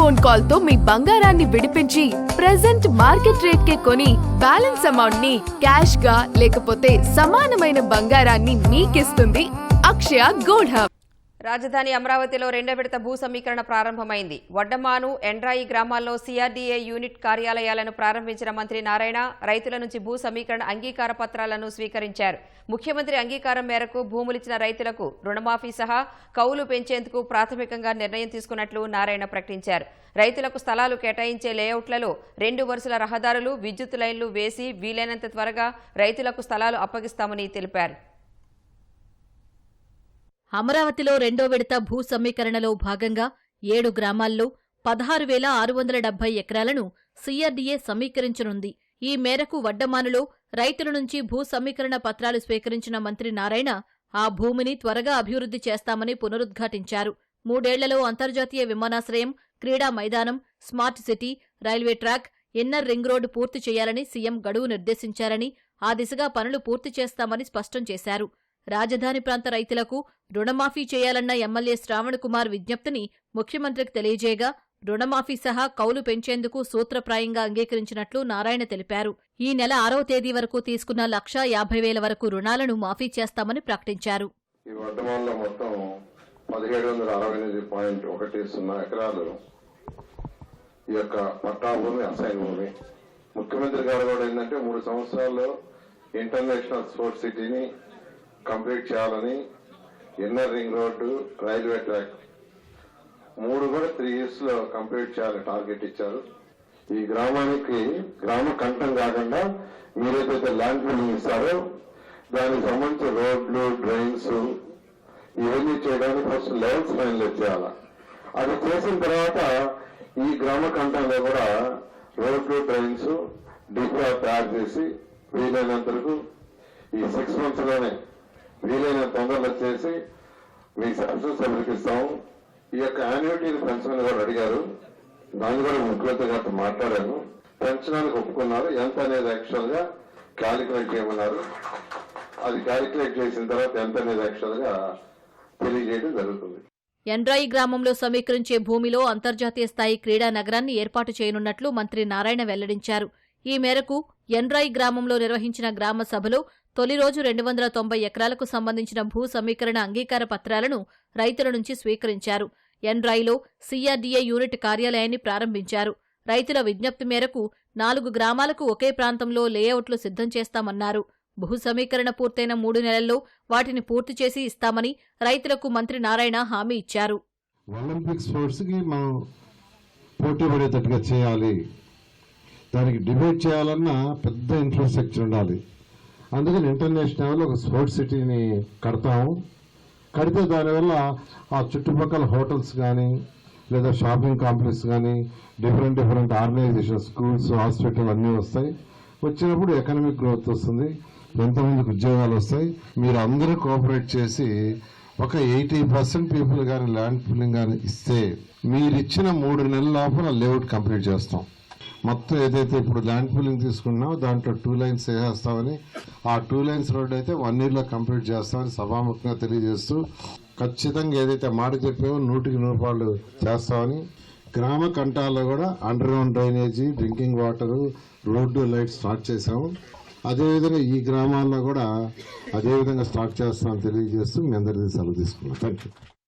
Phone call తో మీ బంగారాన్ని విడిపించి ప్రెజెంట్ మార్కెట్ రేట్ కే కొని బ్యాలెన్స్ అమౌంట్ ని క్యాష్ గా లేకపోతే సమానమైన బంగారాన్ని మీకిస్తుంది అక్షయ గోల్డ్ హబ్. రాజధాని అమరావతిలో రెండో విడత భూ సమీకరణ ప్రారంభమైంది. వడ్డమాను, ఎండ్రాయి గ్రామాల్లో సిఆర్డీఏ యూనిట్ కార్యాలయాలను ప్రారంభించిన మంత్రి నారాయణ రైతుల నుంచి భూ సమీకరణ అంగీకార పత్రాలను స్వీకరించారు. ముఖ్యమంత్రి అంగీకారం మేరకు భూములిచ్చిన రైతులకు రుణమాఫీ సహా కౌలు పెంచేందుకు ప్రాథమికంగా నిర్ణయం తీసుకున్నట్లు నారాయణ ప్రకటించారు. రైతులకు స్థలాలు కేటాయించే లేఅవుట్లలో 2 వరుసల రహదారులు, విద్యుత్ లైన్లు వేసి వీలైనంత త్వరగా రైతులకు స్థలాలు అప్పగిస్తామని తెలిపారు. అమరావతిలో రెండో విడత భూ సమీకరణలో భాగంగా 7 గ్రామాల్లో 16,670 ఎకరాలను సిఆర్డీఏ సమీకరించనుంది. ఈ మేరకు వడ్డమానులో రైతుల నుంచి భూ సమీకరణ పత్రాలు స్వీకరించిన మంత్రి నారాయణ ఆ భూమిని త్వరగా అభివృద్ధి చేస్తామని పునరుద్ఘాటించారు. 3 ఏళ్లలో అంతర్జాతీయ విమానాశ్రయం, క్రీడా మైదానం, smart city, railway track, inner ring road పూర్తి చేయాలని సీఎం గడువు నిర్దేశించారని, ఆ దిశగా పనులు పూర్తి చేస్తామని స్పష్టం చేశారు. రాజధాని ప్రాంత రైతులకు రుణమాఫీ చేయాలన్న ఎమ్మెల్యే శ్రావణ్ కుమార్ విజ్ఞప్తిని ముఖ్యమంత్రికి తెలియజేయగా రుణమాఫీ సహా కౌలు పెంచేందుకు సూత్రప్రాయంగా అంగీకరించినట్లు నారాయణ తెలిపారు. ఈ నెల 6వ తేదీ వరకు తీసుకున్న 1,50,000 వరకు రుణాలను మాఫీ చేస్తామని ప్రకటించారు. ఈ వర్ధమానంలో మొత్తం 1768.10 ఎకరాలు ఈ యొక్క పట్టా భూమి, అసైన్ భూమి. ముఖ్యమంత్రి గారు కూడా ఏంటంటే 3 సంవత్సరాల్లో ఇంటర్నేషనల్ స్పోర్ట్స్ సిటీని కంప్లీట్ చేయాలని, inner ring road, railway track 3 కూడా 3 years లో కంప్లీట్ చేయాలని టార్గెట్ ఇచ్చారు. ఈ గ్రామానికి గ్రామ కంఠం కాకుండా మీరేదైతే ల్యాండ్ పూలింగ్ ఇస్తారో దానికి సంబంధించి రోడ్లు, డ్రైన్స్ ఇవన్నీ చేయడానికి ఫస్ట్ లెవెల్స్ ఫైనలైజ్ చేయాలి. అది చేసిన తర్వాత ఈ గ్రామ కంఠంలో కూడా రోడ్లు, డ్రైన్స్ డిప్లా తయారు చేసి వీలైనంతరకు ఈ 6 months లోనే వీలైన తొందరలో చేసి మీకు శాసనసభ్యులకు ఇస్తాము. ఈ యొక్క యాన్యుటీని పెంచమని కూడా అడిగారు. దాన్ని కూడా ముఖ్యమంత్రి గారితో మాట్లాడాను. పెంచడానికి ఒప్పుకున్నారు. ఎంత అనేది యాక్చువల్ గా క్యాలిక్యులేట్ చేయమన్నారు. అది క్యాలిక్యులేట్ చేసిన తర్వాత ఎంత అనేది యాక్చువల్ గా తెలియజేయడం జరుగుతుంది. ఎండ్రాయి గ్రామంలో సమీకరించే భూమిలో అంతర్జాతీయ స్థాయి క్రీడా నగరాన్ని ఏర్పాటు చేయనున్నట్లు మంత్రి నారాయణ వెల్లడించారు. ఈ మేరకు ఎండ్రాయి గ్రామంలో నిర్వహించిన గ్రామ సభలో తొలి రోజు 290 ఎకరాలకు సంబంధించిన భూ సమీకరణ అంగీకార పత్రాలను రైతుల నుంచి స్వీకరించారు. ఎండ్రాయిలో సిఆర్డీఏ యూనిట్ కార్యాలయాన్ని ప్రారంభించారు. రైతుల విజ్ఞప్తి మేరకు 4 గ్రామాలకు ఒకే ప్రాంతంలో లేఅవుట్లు సిద్ధం చేస్తామన్నారు. భూ సమీకరణ పూర్తయిన 3 నెలల్లో వాటిని పూర్తి చేసి ఇస్తామని రైతులకు మంత్రి నారాయణ హామీ ఇచ్చారు. ఒలింపిక్ స్పోర్ట్స్ కి మనం పోటీ పడేటట్టుగా చేయాలి. దానికి డిబేట్ చేయాలన్నా పెద్ద ఇన్ఫ్రాస్ట్రక్చర్ ఉండాలి. అందుకని ఇంటర్నేషనల్ ఒక స్పోర్ట్స్ సిటీని కడతాము. కడితే దానివల్ల ఆ చుట్టుపక్కల హోటల్స్ కానీ లేదా షాపింగ్ కాంప్లెక్స్ కానీ డిఫరెంట్ ఆర్గనైజేషన్, స్కూల్స్, హాస్పిటల్ అన్నీ వస్తాయి. వచ్చినప్పుడు ఎకనామిక్ గ్రోత్ వస్తుంది, ఎంతమందికి ఉద్యోగాలు వస్తాయి. మీరు అందరూ కోఆపరేట్ చేసి ఒక 80% పీపుల్ కానీ ల్యాండ్ పూలింగ్ కానీ ఇస్తే మీరిచ్చిన 3 నెలల లోపల లేఅవుట్ కంప్లీట్ చేస్తాం. మొత్తం ఏదైతే ఇప్పుడు ల్యాండ్ పూలింగ్ తీసుకున్నామో దాంట్లో 2 lanes వేసేస్తామని, ఆ 2 lanes రోడ్ అయితే 1 year లో కంప్లీట్ చేస్తామని సభాముఖంగా తెలియజేస్తూ, ఖచ్చితంగా ఏదైతే మాట చెప్పామో 100% చేస్తామని, గ్రామ కంఠాల్లో కూడా under ground drainage, drinking water, road, light start చేశాము. అదేవిధంగా ఈ గ్రామాల్లో కూడా అదేవిధంగా స్టార్ట్ చేస్తామని తెలియజేస్తూ మీ అందరికీ సెలవు తీసుకున్నాం. Thank you.